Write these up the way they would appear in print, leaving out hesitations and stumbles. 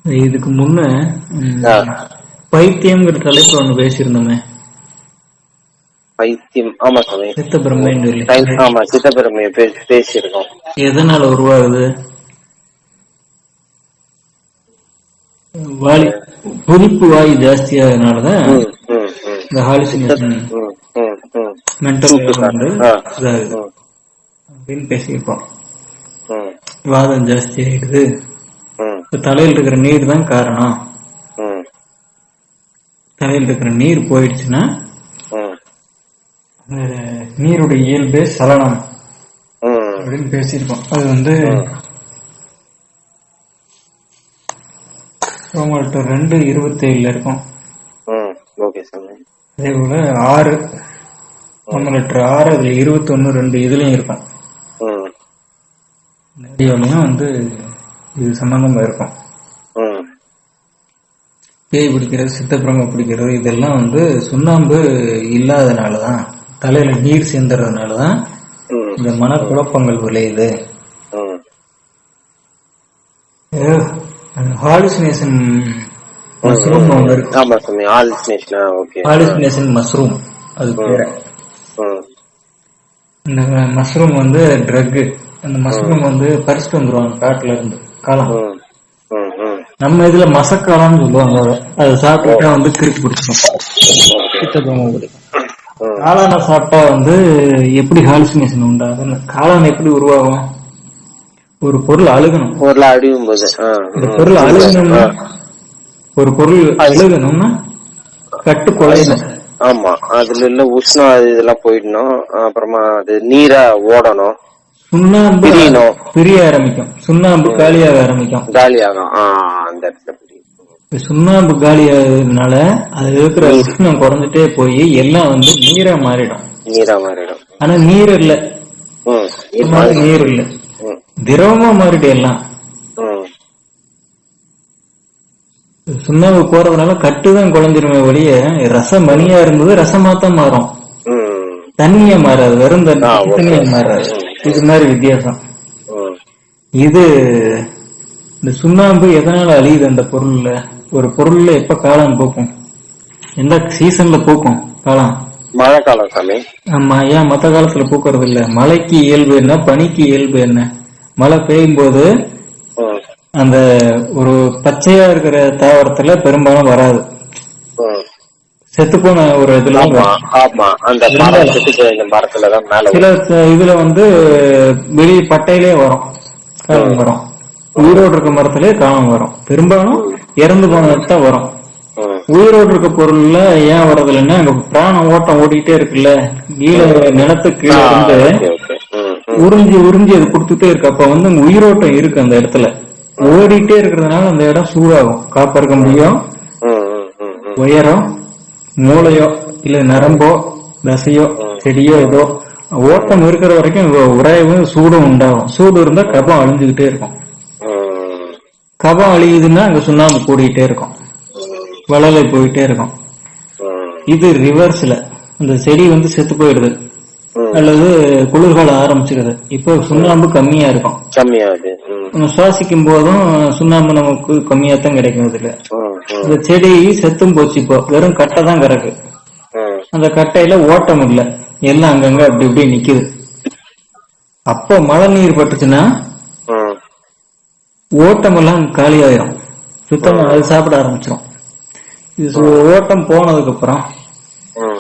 இதுக்கு முன்ன ஆ, பைத்தியம்ங்கிற தலைப்பு ஒண்ணு பேசியிருந்தோமே, பைத்தியம். ஆமா சாமி. சித்த பிரம்மைன்னு சொல்லி. ஆமா, சித்தப்பெருமையை பேசியிருக்கோம். எதனால உருவாகுது? வாலி கொதிப்பு வாயு ஜாஸ்தியானதுனாலதான் ம், ம், ம். இந்த ஹாலுசினேஷன், ம், ம், ம். மென்டல் சூப்பர் சாமி. வந்து ஆ, இதாகுது ம், அப்படின்னு பேசியிருக்கோம். ம், வாதம் ஜாஸ்தி ஆயிடுது, ம், இப்ப தலையில் இருக்கிற நீர் தான் காரணம். ம், தலையில் இருக்கிற நீர் போயிடுச்சுன்னா ம், நீருடைய இயல்பே சலனம் ம், அப்படின்னு பேசியிருக்கோம். அது வந்து ம். உங்கள்கிட்ட 2:27 இருக்கும். ம். ஓகே சாமி. அதே போல 6 லிட்டர் 6 அதுல 21 2 இதுலயும் இருக்கும். ம், வீடியோலயும் வந்து இது சம்பந்தமா இருக்கும். ம், பேய் பிடிக்கிறது, சித்தப்பிரமை பிடிக்கிறது, இதெல்லாம் வந்து சுண்ணாம்பு இல்லாதனாலதான், தலையில நீர் சேர்ந்துறதுனாலதான் ம், இந்த மனக்குழப்பங்கள் விளையுது. ம். ஹாலுசினேஷன் மஷ்ரூம் ஒன்று இருக்கு. ஆமா சாமி, ஹாலுசினேஷனா? ஓகே. ஹாலுசினேஷன் மஷ்ரூம் அது பேர. ம், இந்த மஷ்ரூம் வந்து ட்ரக். அந்த மஷ்ரூம் வந்து பறிச்சுட்டு வந்துருவாங்க காட்டுல இருந்து, காலம். ம், ம், ம். நம்ம இதுல மசக்காலம்னு சொல்லுவாங்க. அதை சாப்பிட்டா வந்து கிறுக்கு பிடிச்சிடும், ஓகே. சித்தப்பிரமை பிடிக்கும். ம், காளானை சாப்பிட்டா வந்து எப்படி ஹாலுசினேஷன் உண்டாகும்? காளான் எப்படி உருவாகும்? ஒரு பொருள் அழுகணும். பொருள் அடியும் போது இந்த பொருள் அழுகணும்னா, ஒரு பொருள் அழுகணும்னா கட்டு குலையணும். ஆமா, அதுல இல்ல உஷ்ணம் அது இதெல்லாம் போயிடணும். அப்புறமா அது நீரா ஓடணும், சுண்ணாம்பு பிரிய ஆரம்பிக்கும், சுண்ணாம்பு காலியாக ஆரம்பிக்கும், காலியாகும். அந்த இடத்துல இப்ப சுண்ணாம்பு காலியாகிறதுனால அதுல இருக்கிற உஷ்ணம் குறைஞ்சிட்டே போய் எல்லாம் வந்து நீரா மாறிடும். நீரா மாறிடும். ஆனா நீர் இல்ல, ம், நீர் இல்ல, ம், திரவமா மாறிடும் எல்லாம். ம், சுண்ணாம்பு போறதுனால கட்டுதான் குழஞ்சிருமே ஒழிய ரசம் மணியா இருந்தது ரசமா தான் மாறும், ம். தண்ணியா மாறாது, வெறும் ஓகே. தண்ணியா மாறாது. இது மாதிரி வித்தியாசம். ம். இது இந்த சுண்ணாம்பு எதனால அழியுது? அந்த பொருள்ல, ஒரு பொருள்ல எப்ப காலம் போக்கும், எந்த சீசன்ல போக்கும் காலம்? மழை காலம் சாமி. ஆமா, ஏன் மத்த காலத்துல பூக்கிறது இல்ல? மழைக்கு இயல்பு என்ன, பனிக்கு இயல்பு என்ன? மழை பெய்யும் போது ம், அந்த ஒரு பச்சையா இருக்கிற தாவரத்துல பெரும்பாலும் வராது, ம். செத்து போன ஒரு இதுல ஆமா, ஆமா, அந்த மரம் செத்து போயிருந்த மரத்துலதான் மேல சில இதுல வந்து வெளியே பட்டையிலே வரும், காலம் வரும். உயிரோடு இருக்க மரத்திலே காலம் வரும். பெரும்பாலும் இறந்து போனதான் வரும். ம், உயிரோடு இருக்க பொருள்ல ஏன் வர்றதில்லைன்னா, அங்க பிராண ஓட்டம் ஓடிட்டே இருக்குல்ல, நிலத்துக்கு கீழே இருந்து ஓகே, ஓகே. ம், ம், உறிஞ்சி உறிஞ்சி அது கொடுத்துட்டே இருக்கு. அப்ப வந்து அங்க உயிரோட்டம் இருக்கு அந்த இடத்துல, ஓடிட்டே இருக்கிறதுனால அந்த இடம் சூடாகும். காப்பறுக்க முடியும், ம், ம், ம், ம். உயரம், மூளையோ இல்ல நரம்போ தசையோ செடியோ ஏதோ ஓட்டம் இருக்கிற வரைக்கும் உராயவும் சூடும் உண்டாகும். சூடு இருந்தா கபம் அழிஞ்சுக்கிட்டே இருக்கும். ம், கபம் அழியுதுன்னா அங்க சுண்ணாம்பு கூடிக்கிட்டே இருக்கும், வளலை போயிட்டே இருக்கும். ம், இது ரிவர்ஸ்ல, அந்த செடி வந்து செத்து போயிடுது ம். அல்லது குளிர்காலம் ஆரம்பிச்சிருது. இப்போ சுண்ணாம்பு கம்மியா இருக்கும், கம்மியாகுது. ம், நம்ம சுவாசிக்கும் போதும் சுண்ணாம்பு நமக்கு கம்மியா தான் கிடைக்கும். இதுல ம், ம், இந்த செடி செத்தும் போச்சு, இப்போ வெறும் கட்டை தான் கிடக்கு. ம். அந்த கட்டையில ஓட்டம் இல்ல, எல்லாம் அங்கங்க அப்படி இப்படி நிக்குது. அப்போ மழை நீர் பட்டுச்சுன்னா ம், ஓட்டம் எல்லாம் காலி ஆயிரும், சுத்தமா அது சாப்பிட ஆரம்பிச்சிடும். இது ஓட்டம் போனதுக்கு அப்புறம் ம்.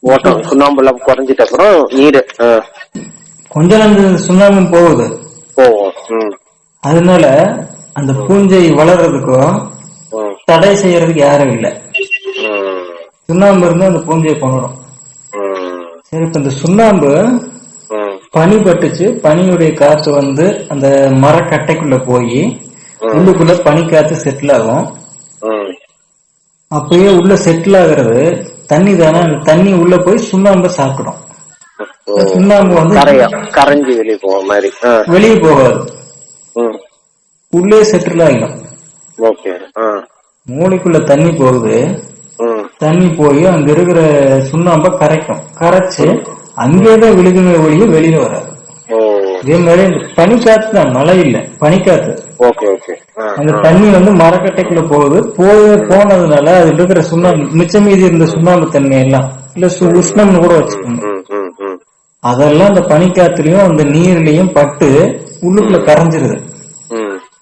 ஓட்டம் சுண்ணாம்பு எல்லாம் குறைஞ்சிட்ட அப்புறம் நீர் கொஞ்ச நாள் சுண்ணாம்பும் போகுது. போவோம். ம், அதனால அந்த பூஞ்சை வளர்றதுக்கும் ம், தடை செய்யறதுக்கு யாரும் இல்ல. ம், சுண்ணாம்பு இருந்து அந்த பூஞ்சையை கொண்டுடும். ம், சரி, இப்ப இந்த சுண்ணாம்பு ம், பனி பட்டுச்சு, பனியுடைய காத்து வந்து அந்த மரக்கட்டைக்குள்ள போய் உள்ளுக்குள்ள பனி காத்து செட்டில் ஆகும். ம். அப்பயே உள்ள செட்டில் ஆகுறது தண்ணி தானே, அந்த தண்ணி உள்ள போய் சுண்ணாம்பு சாப்பிடும். சுண்ணாம்பு வந்து கரைஞ்சி வெளியே போக மாதிரி வெளியே போகாது, ம், உள்ளே செட்டில் ஆகிடும். ஓகே. மூளைக்குள்ள தண்ணி போகுது, ம், தண்ணி போய் அங்க இருக்கிற சுண்ணாம்ப கரைக்கும், கரைச்சு அங்கேதான் விழுகுமே ஒழிய வெளியில வராது. ஓ, இதே மாதிரி இந்த பனிக்காத்து தான், மழை இல்ல, பனிக்காத்து. ஓ, ஓகே ஓகே. அந்த தண்ணி வந்து மரக்கட்டைக்குள்ள போகுது. போனதுனால அதுல இருக்கிற சுண்ணாம்பு, மிச்சம் மீதி இருந்த சுண்ணாம்பு தன்மை எல்லாம் இல்ல உஷ்ணம்னு கூட வச்சுக்கோங்க, அதெல்லாம் அந்த பனிக்காத்துலயும் அந்த நீர்லயும் பட்டு உள்ளுக்குள்ள கரைஞ்சிருது.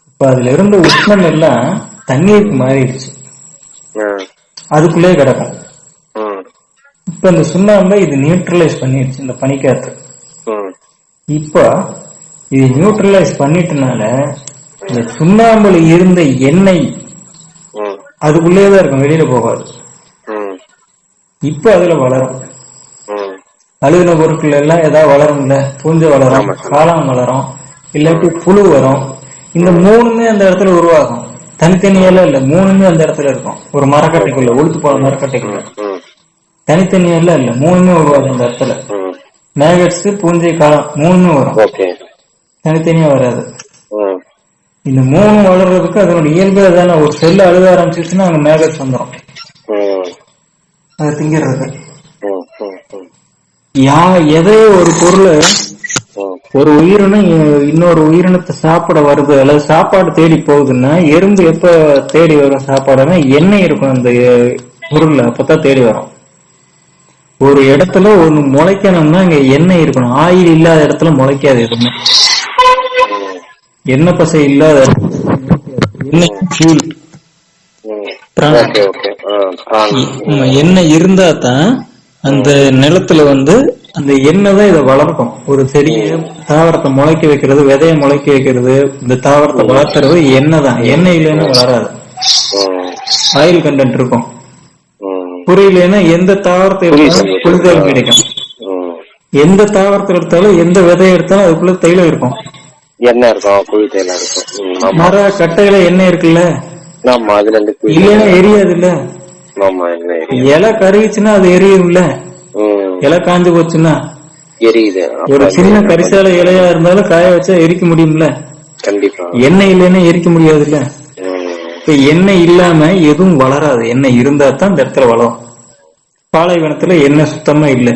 இப்ப அதுல இருந்த உஷ்ணம் எல்லாம் தண்ணீருக்கு மாறிடுச்சு, அதுக்குள்ளே கிடக்கும். இப்ப இந்த சுண்ணாம்பை இது நியூட்ரலைஸ் பண்ணிடுச்சு இந்த பனிக்காத்து. இப்ப இது நியூட்ரலைஸ் பண்ணிட்டனால இந்த சுண்ணாம்புல இருந்த எண்ணெய் அதுக்குள்ளேதான் இருக்கும், வெளியில போகாது. இப்ப அதுல வளரும். அழுகின பொருட்கள் எல்லாம் ஏதாவது வளரும்ல, பூஞ்சை வளரும், காளான் வளரும், இல்லாட்டி புழு வரும். இந்த மூணுமே அந்த இடத்துல உருவாகும். தனித்தனியெல்லாம் இல்ல, மூணுமே அந்த இடத்துல இருக்கும். ஒரு மரக்கட்டைக்குள்ள, உளுத்து போன மரக்கட்டைக்குள்ள தனித்தனியெல்லாம் இல்ல, மூணுமே உருவாகும் அந்த இடத்துல. மேகட்ஸ், பூஞ்சை, காளான் மூணுமே வரும், தனித்தனியா வராது. இந்த மூணு வளர்றதுக்கு அதனோட இயல்பு தானே. ஒரு செல்லு அழுக ஆரம்பிச்சிருச்சுன்னா அங்க மேகட்ஸ் வந்துடும், அதை திங்கிறது. எதையோ ஒரு பொருள், ஒரு உயிரினம் இன்னொரு உயிரினத்தை சாப்பிட வருது அல்லது சாப்பாடு தேடி போகுதுன்னா, எறும்பு எப்ப தேடி வரும் சாப்பாடுன்னா எண்ணெய் இருக்கும் அந்த பொருள்ல, அப்பதான் தேடி வரும். ஒரு இடத்துல ஒண்ணு முளைக்கணும்னா இங்க எண்ணெய் இருக்கணும். ஆயில் இல்லாத இடத்துல முளைக்காது எதுவுமே. எண்ணெய் பசை இல்லாத எண்ணெய் இருந்தா தான் அந்த நிலத்துல வந்து அந்த எண்ணெய் தான் இதை வளர்க்கும். ஒரு செடியை தாவரத்தை முளைக்க வைக்கிறது, விதையை முளைக்க வைக்கிறது, இந்த தாவரத்தை வளர்த்துறது எண்ணெய் தான். எண்ணெய் இல்லைன்னா வளராது, ஆயில் கண்டென்ட் இருக்கும். புரியலன்னா எந்த தாவரத்தை எடுத்தாலும் புரிதல் கிடைக்கும். எந்த தாவரத்தை எடுத்தாலும் எந்த விதையை எடுத்தாலும் அதுக்குள்ள தைலம் இருக்கும், எண்ணெய் இருக்கும், புழு தைலம் இருக்கும். மர கட்டையில எண்ணெய் இருக்குல்ல, இல்லைன்னா எரியாது இல்ல. இலை கருகிச்சுன்னா அது எரியும்ல, இலை காஞ்சு போச்சுன்னா எரியுது. ஒரு சின்ன கரிசால இலையா இருந்தாலும் காய வச்சா எரிக்க முடியும்ல, கண்டிப்பா. எண்ணெய் இல்லைன்னா எரிக்க முடியாது இல்ல. இப்ப எண்ணெய் இல்லாம எதுவும் வளராது, எண்ணெய் இருந்தா தான் இந்த இடத்துல வளரும். பாலைவனத்துல எண்ணெய் சுத்தமா இல்லை,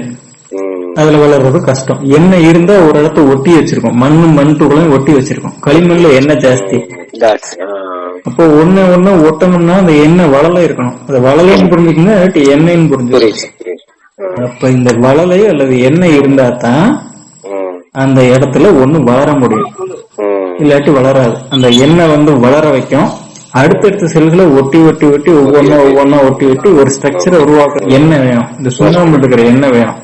அதுல வளர்றது கஷ்டம். எண்ணெய் இருந்தா ஒரு இடத்த ஒட்டி வச்சிருக்கோம், மண் துகளையும் ஒட்டி வச்சிருக்கோம். களிமண்ல எண்ணெய் ஜாஸ்தி. அப்போ ஒண்ணு ஒட்டணும்னா அந்த எண்ணெய் வளல இருக்கணும். அது வளலைன்னு புரிஞ்சுக்கணும், எண்ணெய்ன்னு புரிஞ்சுக்கணும். அப்ப இந்த வளலை அல்லது எண்ணெய் இருந்தா தான் அந்த இடத்துல ஒண்ணு வளர முடியும், இல்லாட்டி வளராது. அந்த எண்ணெய் வந்து வளர வைக்கும். அடுத்தடுத்த செல்களை ஒட்டி ஒட்டி ஒட்டி ஒவ்வொன்னா ஒட்டி ஒட்டி ஒரு ஸ்ட்ரக்சரை உருவாக்குற எண்ணெய் வேணும். இந்த சுண்ணாம்பு இருக்கிற எண்ணெய் வேணும்.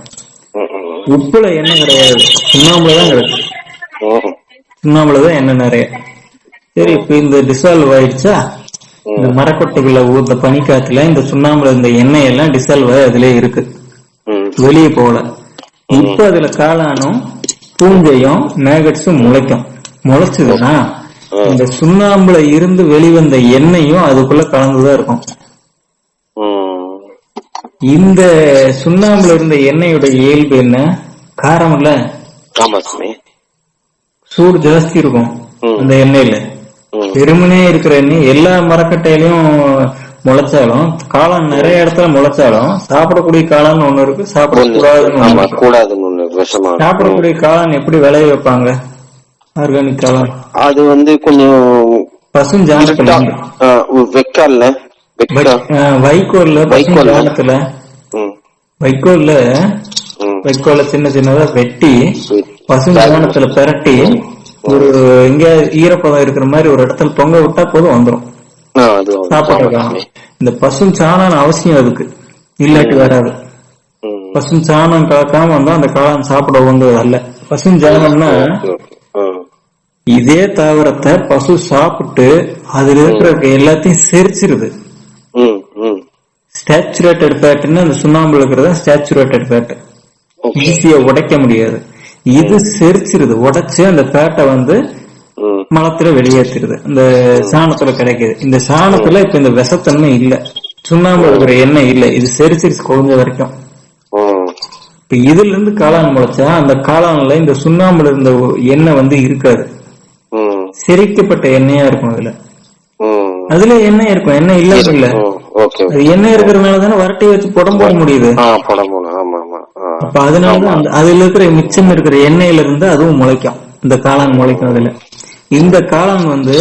உப்புல எண்ணெய் கிடையாது, சுண்ணாம்புலதான் கிடைக்கும். சுண்ணாம்புலதான் எண்ணெய் நிறைய. சரி, இப்ப இந்த டிசால்வ் ஆயிடுச்சா, இந்த மரக்கொட்டைக்குள்ள ஊத்த பனிக்காத்துல இந்த சுண்ணாம்புல இந்த எண்ணெய் எல்லாம் டிசால்வ் ஆகி அதுலயே இருக்கு, வெளியே போகல. இப்ப அதுல காளானும் பூஞ்சையும் மேகட்ஸும் முளைக்கும். முளைச்சதுன்னா இந்த சுண்ணாம்புல இருந்து வெளிவந்த எண்ணெயும் அதுக்குள்ள கலந்துதான் இருக்கும். இந்த சுண்ணாம்புல இருந்த எண்ணெயோட இயல்பு என்ன? காரம் இல்ல, சூடு ஜாஸ்தி இருக்கும் அந்த எண்ணெயில. வெறுமனே இருக்கிற எண்ணெய் எல்லா மரக்கட்டையிலயும் முளைச்சாலும், காளான் நிறைய இடத்துல முளைச்சாலும், சாப்பிடக்கூடிய காளான் ஒண்ணு இருக்கு, சாப்பிடக்கூடாதுன்னு. சாப்பிடக்கூடிய காளான் எப்படி விளைய வைப்பாங்க? ஆர்கானிக் காளான் அது வந்து கொஞ்சம் பசுஞ்சாணத்துல, வைக்கோல்ல சின்ன சின்னதா வெட்டி பசுஞ்சாணத்துல பெரட்டி ஒரு எங்க ஈரப்பதம் இருக்கிற மாதிரி ஒரு இடத்துல தொங்க விட்டா போதும், வந்துடும் சாப்பாடு. இந்த பசுஞ்சாணம் அவசியம் அதுக்கு, இல்லாட்டி வராது. பசுஞ்சாணம் கலக்காம வந்தா அந்த காளான் சாப்பிட வந்தது அல்ல. பசுஞ்சாணம்னா இதே தாவரத்தை பசு சாப்பிட்டு அதுல இருக்கிற எல்லாத்தையும் செரிச்சிருது. ஸ்டாச்சுரேட்டட் ஃபேட்னா அந்த சுண்ணாம்புல இருக்கிறதா ஸ்டாச்சுரேட்டட் ஃபேட், ஈஸியா உடைக்க முடியாது. இது செரிச்சிருது, உடைச்சு அந்த ஃபேட்டை வந்து மலத்துல வெளியேற்றிருது, அந்த சாணத்துல கிடைக்குது. இந்த சாணத்துல இப்ப இந்த விஷத்தன்மை இல்ல, சுண்ணாம்பு இருக்கிற எண்ணெய் இல்ல, இது செரிச்சிருச்சு கொஞ்ச வரைக்கும். இப்ப இதுல இருந்து காளான் முளைச்சா அந்த காளான்ல இந்த சுண்ணாம்புல இருந்த எண்ணெய் வந்து இருக்காது, செரிக்கப்பட்ட எண்ணெயா இருக்கும். அதுல எண்ணெய் இருக்கும், எண்ணெய் இல்லாம இல்ல. எண்ணெய் இருக்கிறதுனால தானே வரட்டி வச்சு புடம் போட முடியுது. அப்ப அதனாலதான் அதுல இருக்கிற மிச்சம் இருக்கிற எண்ணெயில இருந்து அதுவும் முளைக்கும், இந்த காளான் முளைக்கும். அதுல இந்த காளான் வந்து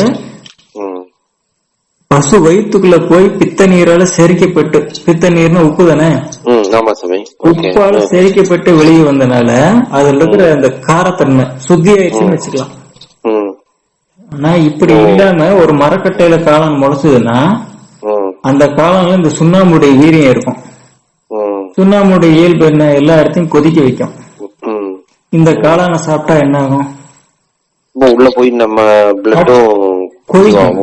பசு வயிற்றுக்குள்ள போய் பித்த நீரால செரிக்கப்பட்டு, பித்த நீர்னா உப்பு தானே, உப்பால செரிக்கப்பட்டு வெளியே வந்தனால அதுல இருக்கிற அந்த காரத்தன்மை சுத்தி ஆயிடுச்சுன்னு வச்சுக்கலாம். ஆனா இப்படி இல்லாம ஒரு மரக்கட்டையில காளான் முளைச்சதுன்னா அந்த காளான்ல இந்த சுண்ணாம்புடைய வீரியம் இருக்கும். சுண்ணாம்புடைய இயல்பு என்ன, எல்லா இடத்தையும் கொதிக்க வைக்கும். இந்த காளானை சாப்பிட்டா என்ன ஆகும், உள்ள போய் நம்ம கொதிக்கும்,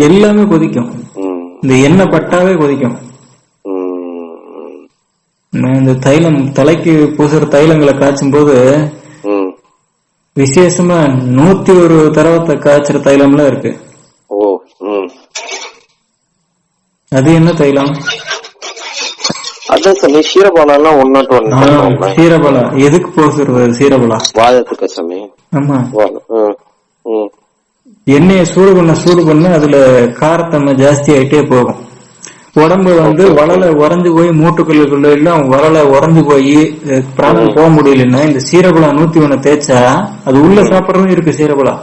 எல்லாமே கொதிக்கும். இந்த எண்ணெய் பட்டாவே கொதிக்கும். இந்த தைலம் தலைக்கு பூசுற தைலங்களை காய்ச்சும் போது விசேஷமா 101 தரவத்தை காய்ச்சுற தைலம்லாம் இருக்கு. அது என்ன தைலம், சீரபலா. எதுக்கு பூசுறது சீரபலா, வாதத்துக்கு சாமி. ஆமா, எண்ணெய சூடு பண்ண அதுல காரத்தன்மை ஜாஸ்தி ஆயிட்டே போகும். உடம்பு வளல உறைஞ்சு போய் மூட்டுக்குள்ள எல்லாம் வளல உறைஞ்சு போய் பிராணம் போக முடியலன்னா இந்த சீரபலா 101 தேய்ச்சா, அது உள்ள சாப்பிடறதும் இருக்கு சீரபலா.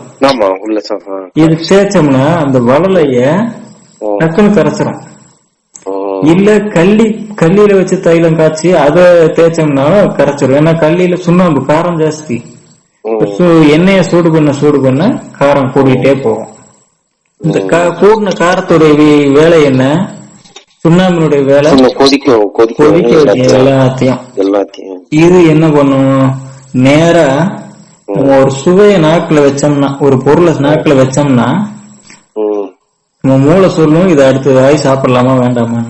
இது தேய்ச்சோம்னா அந்த வளலைய டக்குன்னு கரைச்சிரும். இல்ல கல்லில வச்சு தைலம் காய்ச்சி அதை தேய்ச்சோம்னா கரைச்சிரும். ஏன்னா கல்லில சுண்ணாம்பு காரம் ஜாஸ்தி, எண்ணெய சூடு பண்ண காரம் கூடிட்டே போகும். இந்த கூடின காரத்தோட வேலை என்ன, சுண்ணாம்பினுடைய வேலை கொதிக்க எல்லாத்தையும். இது என்ன பண்ணும், நேரா ஒரு சுவைய நாக்குல வச்சோம்னா, ஒரு பொருளை நாக்குல வச்சோம்னா நம்ம மூளை சொல்லும் இதை அடுத்த வாய் சாப்பிடலாமா வேண்டாமா.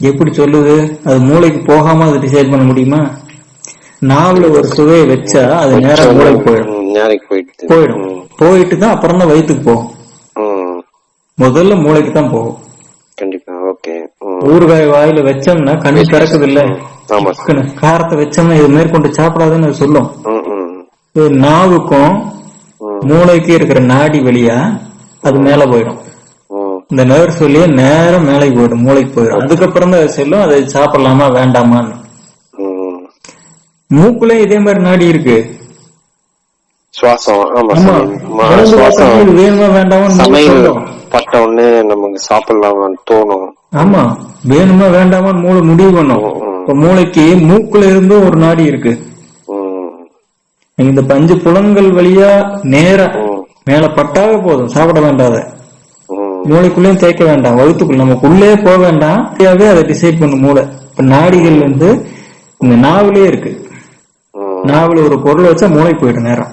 எப்படி சொல்லுது, அது மூளைக்கு போகாம அதை டிசைட் பண்ண முடியுமா. நாவல ஒரு சுவையை வச்சா அது நேரம் மூளைக்கு போயிடும். போயிட்டு தான் அப்புறம் தான் வயிற்றுக்கு போகும். முதல்ல மூளைக்கு தான் போகும். ஊறுகாய் வாயில வச்சோம்னா கண்ணு திறக்குது இல்ல, காரத்தை வச்சோம்னா இது மேற்கொண்டு சாப்பிடாதுன்னு அது சொல்லும். நாவுக்கும் மூளைக்கு இருக்கிற நாடி வழியா அது மேல போயிடும். இந்த நர்ஸ் வழியா நேரம் மேலைக்கு போயிடும், மூளைக்கு போயிடும். அதுக்கப்புறம் தான் அது சொல்லும் அதை சாப்பிடலாமா வேண்டாமான்னு. மூக்குல இதே மாதிரி நாடி இருக்கு, வேணுமா வேண்டாமா நமக்கு சாப்பிடலாம் தோணும். ஆமா, வேணுமா வேண்டாமான்னு மூளை முடிவு பண்ணும். இப்ப மூளைக்கு மூக்குல இருந்தும் ஒரு நாடி இருக்கு. இந்த 5 புலன்கள் வழியா நேரம் மேல பட்டாவே போதும், சாப்பிட வேண்டாத. மூளைக்குள்ளேயும் தேய்க்க வேண்டாம், வகுத்துக்குள்ள நமக்குள்ளே போக வேண்டாம். அதை டிசைட் பண்ணும் மூளை. இப்ப நாடிகள் இந்த நாவிலே இருக்கு. நாவல ஒரு பொருளை வச்சா மூளை போயிடும் நேரம்,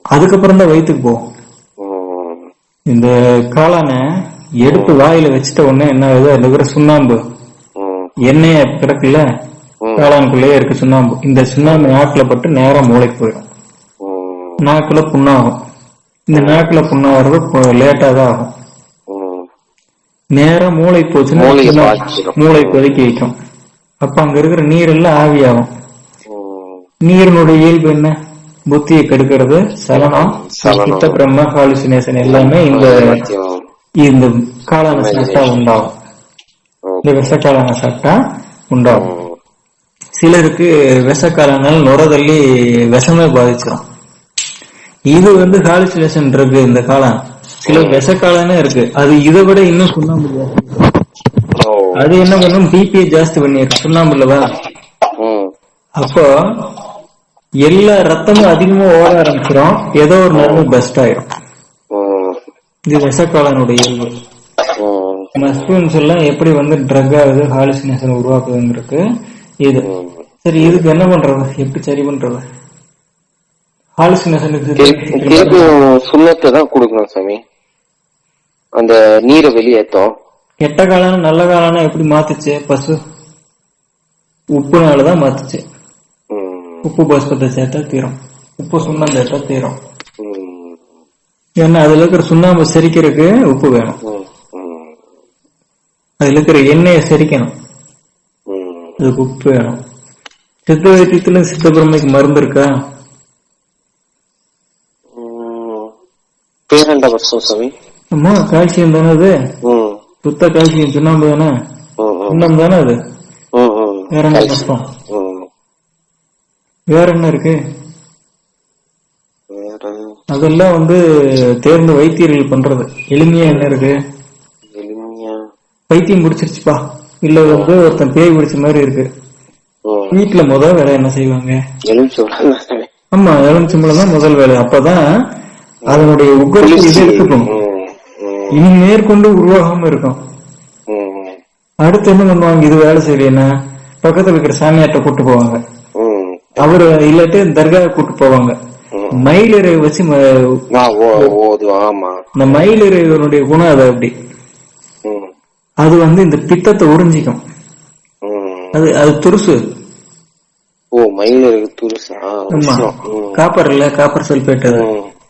அதுக்கப்புறம் தான் வயிற்றுக்கு போகும். இந்த காளானை எடுத்து வாயில வச்சுட்ட உடனே என்ன ஆகுது, அதுல இருக்கிற சுண்ணாம்பு எண்ணெய கிடக்குல, காளானுக்குள்ளேயே இருக்கு சுண்ணாம்பு. இந்த சுண்ணாம்பு நாக்குல பட்டு நேரம் மூளைக்கு போயிடும். நாக்குல புண்ணாகும். இந்த நாக்குல புண்ணாகிறது லேட்டா தான் ஆகும். நேரம் மூளை போச்சுன்னா மூளை கொதிக்க வைக்கும். அப்ப அங்க இருக்கிற நீர் எல்லாம் ஆவியாகும். நீரினுடைய இயல்பு என்ன, புத்தியை கெடுக்கிறது, சலனம், சித்த பிரம்ம ஹாலுசினேஷன் எல்லாமே இந்த காளான சாப்பிட்டா உண்டாகும். இந்த விஷக்காளான சாப்பிட்டா உண்டாகும். சிலருக்கு விஷக்காளானால் நுரதள்ளி விஷமே பாதிச்சிடும். இது ஹாலுசினேஷன் இருக்கு இந்த காளான். சில விஷக்காளானே இருக்கு, அது இதை விட இன்னும் சுண்ணாம்பு. அது என்ன பண்ணும், பிபிஐ ஜாஸ்தி பண்ணிருக்கு சுண்ணாம்புலவா. அப்போ எல்லா ரத்தமும் அதிகமா ஓட ஆரம்பிச்சிடும், ஏதோ ஒரு நேரம் பெஸ்ட் ஆயிடும். இது விஷக்காலனுடைய இயல்பு. மஸ்பின்ஸ் எல்லாம் எப்படி ட்ரக் ஆகுது, ஹாலுசினேஷன் உருவாக்குதுங்கிறது இது. சரி, இதுக்கு என்ன பண்றது, எப்படி சரி பண்றது? ஹாலுசினேஷனுக்கு சுண்ணத்தை தான் கொடுக்கணும் சாமி, அந்த நீரை வெளியேற்றும். கெட்ட காலான நல்ல காலான எப்படி மாத்துச்சு, பசு உப்புனாலதான் மாத்துச்சு. உப்பு பஸ்பத்தை சேர்த்தா தீரும், உப்பு சுண்ணம் சேர்த்தா தீரும். ஏன்னா அதுல இருக்கிற சுண்ணாம்பு செரிக்கிறதுக்கு உப்பு வேணும், அதுல இருக்கிற எண்ணெயை செரிக்கணும், அதுக்கு உப்பு வேணும். சித்த வைத்தியத்துல சித்த பிரமைக்கு மருந்து இருக்கா? ஆமா, கால்சியம் தானே அது, சுத்த கால்சியம். சுண்ணாம்பு தானே, சுண்ணம் தானே அது. வேற என்ன கஷ்டம், வேற என்ன இருக்கு? வேற அதெல்லாம் வந்து தேர்ந்த வைத்தியர்கள் பண்றது. எளிமையா என்ன இருக்கு? வைத்தியம் பிடிச்சிருச்சுப்பா, இல்ல வந்து ஒருத்தன் பேய் பிடிச்ச மாதிரி இருக்கு, வீட்டுல முதல் வேலை என்ன செய்வாங்க? ஆமா, எலுமிச்சம்பழம் தான் முதல் வேலை. அப்பதான் அதனுடைய உக்கரத்தை இது எடுத்துக்கணும், இனி மேற்கொண்டு உருவாகாம இருக்கும். அடுத்து என்ன பண்ணுவாங்க? இது வேலை செய்யலன்னா பக்கத்துல இருக்கிற சாமியார்ட்ட கூட்டு போவாங்க, அவரு இல்லாட்டி தர்கா கூட்டு போவாங்க. மயிலிறகு வச்சு இந்த மயிலிறகுடைய குணம் அது அப்படி, அது வந்து இந்த பித்தத்தை உறிஞ்சிக்கும். அது துருசு. காப்பர் இல்ல, காப்பர் சல்பேட்,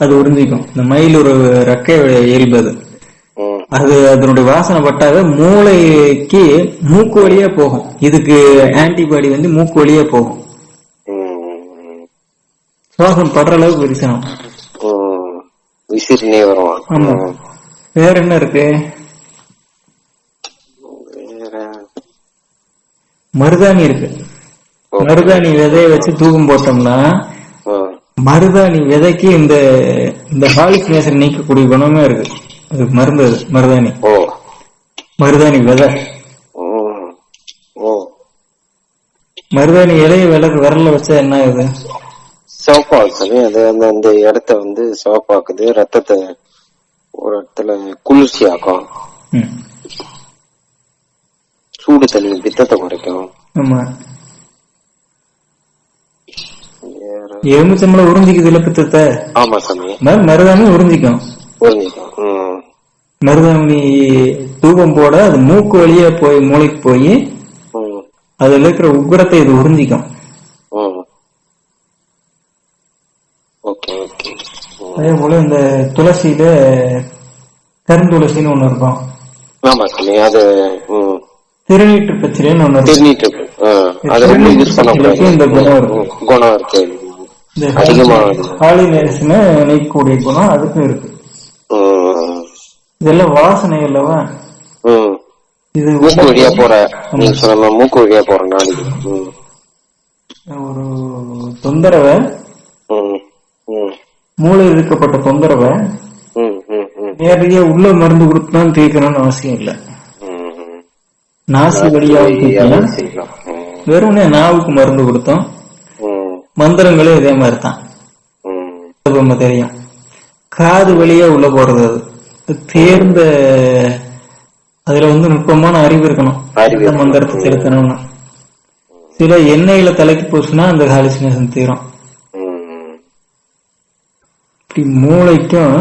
அது உறிஞ்சிக்கும். இந்த மயில் ஒரு ரெக்கையோட இயல்பு அது. அது அதனுடைய வாசனை பட்டாக மூளைக்கு மூக்கு வழியா போகும். இதுக்கு ஆன்டிபாடி வந்து மூக்கு வழியா போகும், சுவாசம் படுற அளவுக்கு விரிசனம். ஆமா. வேற என்ன இருக்கு? மருதாணி இருக்கு. மருதாணி விதைய வச்சு தூக்கம் போட்டோம்னா மருதாணி விதைக்கு இந்த ஹாலுசினேஷன் நீக்கக்கூடிய குணமே இருக்கு. அது மருந்து, அது மருதாணி. மருதாணி விதை, மருதாணி இலைய விரல்ல வச்சா என்ன ஆகுது? சிவப்பாக்குது. அது அந்த இடத்த வந்து சிவப்பாக்குது, ரத்தத்தை ஒரு இடத்துல குளிர்ச்சி ஆக்கும், சூடு தண்ணி பித்தத்தை குறைக்கும். ஆமா, எலுமிச்சம்பழம் உறிஞ்சிக்குது இல்ல பித்தத்தை? ஆமா சாமி. மருதாணி உறிஞ்சிக்கும். மருதாணி தூபம் போட அது மூக்கு வழியா போய் மூளைக்கு போய் அதுல இருக்கிற உக்கிரத்தை இது உறிஞ்சிக்கும். அதே போல இந்த துளசியில கருந்துளசின்னு ஒண்ணு இருக்கும். திருநீற்று பச்சிலைன்னு ஒண்ணு இருக்கு. இந்த குணம் இருக்கு, இந்த ஹாலினேஷனை நீக்கக்கூடிய குணம் அதுக்கும் இருக்கு. இதெல்லாம் வாசனை அல்லவா? இது மூக்கு வழியா போற, மூக்கு வழியா போற ஒரு தொந்தரவை, மூளை இருக்கப்பட்ட தொந்தரவை நேரடியா உள்ள மருந்து கொடுத்துதான் தீர்க்கணும்னு அவசியம் இல்லை. நாசி வழியாக தீர்க்கலாம், வெறும்னே நாவுக்கு மருந்து கொடுத்தோம். மந்திரங்களே இதே மாதிரி தான் தெரியும். காது வழியா உள்ள போறது, அது தேர்ந்த, அதுல வந்து நுட்பமான அறிவு இருக்கணும். மந்திரத்தை செலுத்தணும்னு சில எண்ணெயில தலைக்கு போச்சுன்னா அந்த ஹாலுசினேஷன் தீரும். இப்படி மூளைக்கும்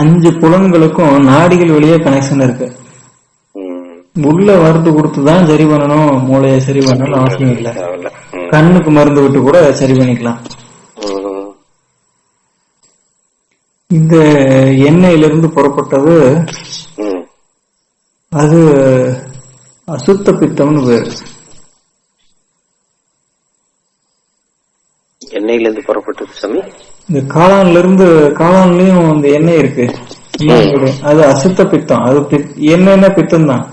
5 புலன்களுக்கும் நாடிகள் வழியா கனெக்ஷன் இருக்கு. உள்ள மருந்து கொடுத்துதான் சரி பண்ணணும், மூளையை சரி பண்ணணும் அவசியம் இல்லை. கண்ணுக்கு மருந்து விட்டு கூட சரி பண்ணிக்கலாம். இந்த எண்ணெயிலிருந்து புறப்பட்டது அது அசுத்த பித்தம்னு பேரு. எண்ணெயில இருந்து புறப்பட்டது சாமி. இந்த காளான்லயும் இந்த எண்ணெய் இருக்கு, அது அசுத்த பித்தம். அது எண்ணெய்னா பித்தம் தான்.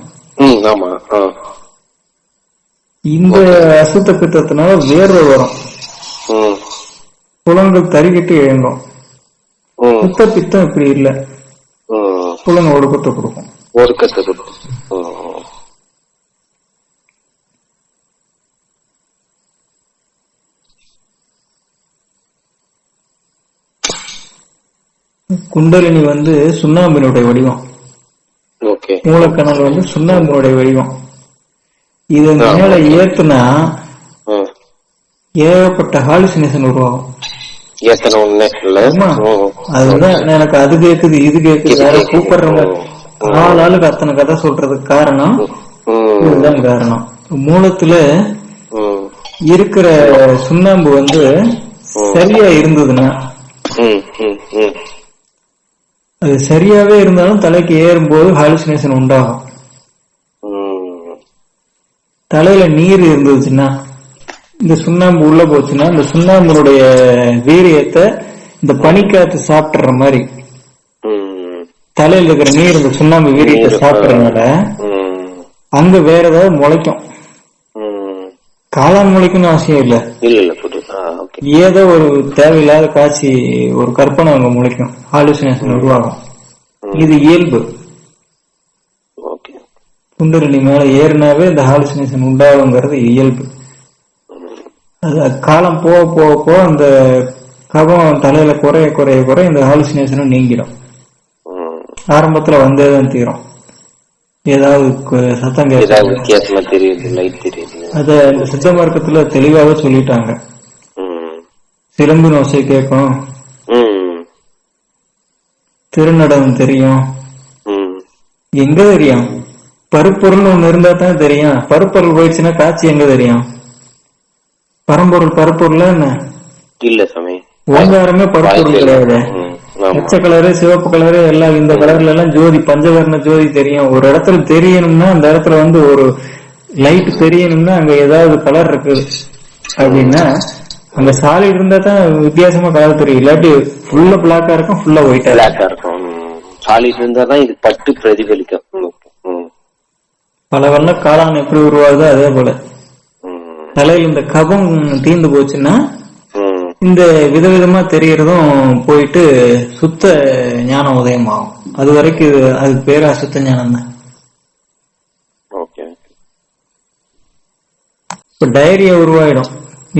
இந்த அசுத்த பித்தத்தினால வேர்வை வரும், புலன்கள் தறிக்கிட்டு இயங்கும். சுத்த பித்தம் இப்படி இல்ல, புலன் ஒடுக்கத்தை கொடுக்கும். குண்டலினி வந்து சுண்ணாம்பினுடைய வடிவம், மூலக்கணல் வந்து சுண்ணாம்பினுடைய வடிவம். இது மேல ஏத்துனா ஏகப்பட்ட ஹாலுசினேஷன் உருவாகும். அதுதான் எனக்கு அது கேக்குது இது கேக்குது வேற கூப்பிடுறவங்க ஆளுக்கு அத்தனை கதை சொல்றதுக்கு காரணம் இதுதான் காரணம். மூலத்துல இருக்கிற சுண்ணாம்பு வந்து சரியா இருந்ததுன்னா, அது சரியாவே இருந்தாலும் தலைக்கு ஏறும்போது ஹாலுசினேஷன் உண்டாகும். தலையில நீர் இருந்துச்சுன்னா, இந்த சுண்ணாம்பு உள்ள போச்சுன்னா, இந்த சுண்ணாம்புடைய வீரியத்தை இந்த பனிக்காத்து சாப்பிடுற மாதிரி தலையில இருக்கிற நீர் இந்த சுண்ணாம்பு வீரியத்தை சாப்பிடுறதுனால அங்க வேற ஏதாவது முளைக்கும். காளான் முளைக்கும்னு அவசியம் இல்ல, ஏதோ ஒரு தேவையில்லாத காட்சி, ஒரு கற்பனை அங்க முளைக்கும், ஹாலுசினேஷன் உருவாகும். இது இயல்பு. குண்டலினி மேல ஏறினாவே இந்த ஹாலுசினேஷன் உண்டாகுங்கிறது இயல்பு. அது காலம் போக போக போக அந்த கபம் தலையில குறைய குறைய குறைய இந்த ஹாலுசினேஷனும் நீங்கிடும். ஆரம்பத்துல வந்தேதான் தீரும். ஏதாவது சத்தம் வித்தியாசமா தெரியுது, லைட் தெரியுது. அத சித்த மார்க்கத்துல தெளிவாக சொல்லிட்டாங்க. சிலம்பு நோசை கேட்கும், திருநடம் தெரியும். எங்க தெரியும்? பருப்பொருள் ஒண்ணு இருந்தா தான் தெரியும். பருப்பொருள் போயிடுச்சுன்னா காட்சி எங்க தெரியும்? பரம்பொருள் பருப்பொருள் என்ன இல்ல சாமி, ஓங்காரமே பருப்பொருள் கிடையாது. பச்சை கலரு, சிவப்பு கலரு, எல்லாம் இந்த கலர்ல எல்லாம் ஜோதி, பஞ்சவர்ண ஜோதி தெரியும். ஒரு இடத்துல தெரியணும்னா அந்த இடத்துல வந்து ஒரு லைட் தெரியணும்னா அங்க ஏதாவது கலர் இருக்கு அப்படின்னா அங்க சாலிட் இருந்தா தான் வித்தியாசமா கலர் தெரியும். இல்லாட்டி ஃபுல்லா பிளாக்கா இருக்கும், ஃபுல்லா ஒயிட்டா இருக்கும். சாலிட் இருந்தா தான் இது பட்டு பிரதிபலிக்கும். பல வண்ண காளான் எப்படி உருவாகுதோ அதே போல தலையில் இந்த கபம் தீர்ந்து போச்சுன்னா இந்த விதவிதமா தெரியறதும் போயிட்டு சுத்த ஞானம் உதயமாகும். அது வரைக்கும் அது பேரா சுத்த ஞானம் தான். இப்ப டயரியா உருவாயிடும்,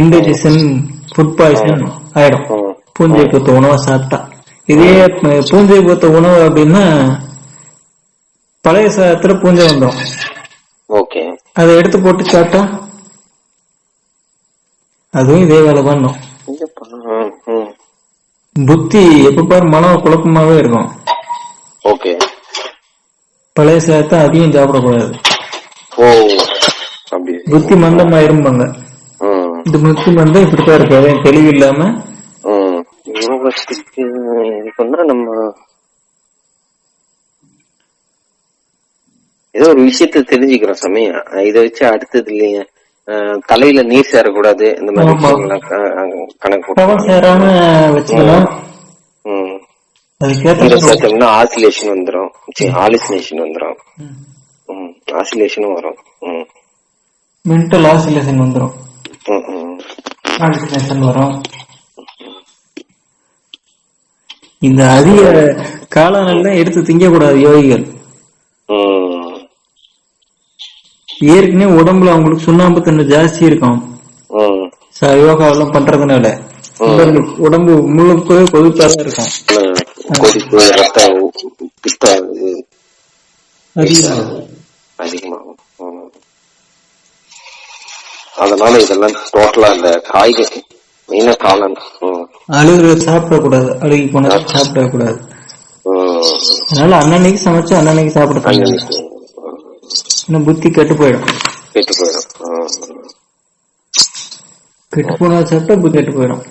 இன்டைஜஷன், ஃபுட் பாய்சன் ஆயிடும் பூஞ்சை பூத்த உணவை சாப்பிட்டா. இதே பூஞ்சை பூத்த உணவு அப்படின்னா பழைய சாதத்துல பூஞ்சை வந்துடும், அதை எடுத்து போட்டு சாப்பிட்டா அதுவும் இதே வேலை பண்ணும். புத்தி எப்ப பாரு மனம் குழப்பமாவே இருக்கும். பழைய சாதத்தை அதிகம் சாப்பிடக்கூடாது, புத்தி மந்தமாயிருப்பாங்க. இந்த புத்தி மந்தம் இப்படித்தான் இருக்கு, அதே தெளிவு இல்லாம. நம்ம ஏதோ ஒரு விஷயத்த தெரிஞ்சுக்கிறோம் சமயம், இதை வச்சு அடுத்தது இல்லையா தலையில நீர் சேரக்கூடாது, இந்த மாதிரி கணக்கு சேராம வச்சுக்கலாம். சேர்த்தோம்னா ஆசிலேஷன் வந்துடும், ஆலிசினேஷன் வந்துடும், ஆசிலேஷனும் வரும், மென்டல் ஆசிலேஷன் வந்துடும், ஆலிசினேஷன் வரும். இந்த அதிக காலங்கள்ல எடுத்து திங்க கூடாது யோகிகள். ஏற்கனவே உடம்புல அவங்களுக்கு சுண்ணாம்பு தன்மை ஜாஸ்தி இருக்கும், யோகா எல்லாம் பண்றதுனால உடம்பு முழுக்க கொதிப்பாதான் இருக்கும். அதனால இதெல்லாம் டோட்டலா இந்த காய்கறி மெயினா காளான் அழுகுற சாப்பிடக்கூடாது, அழுகி போனா சாப்பிடக்கூடாது. அதனால அன்னன்னைக்கு சமைச்சு அன்னன்னைக்கு சாப்பிட புத்தி கெட்டு போயிடும். கெட்டு போனா சாப்பிட்டா கெட்டு போயிடும்.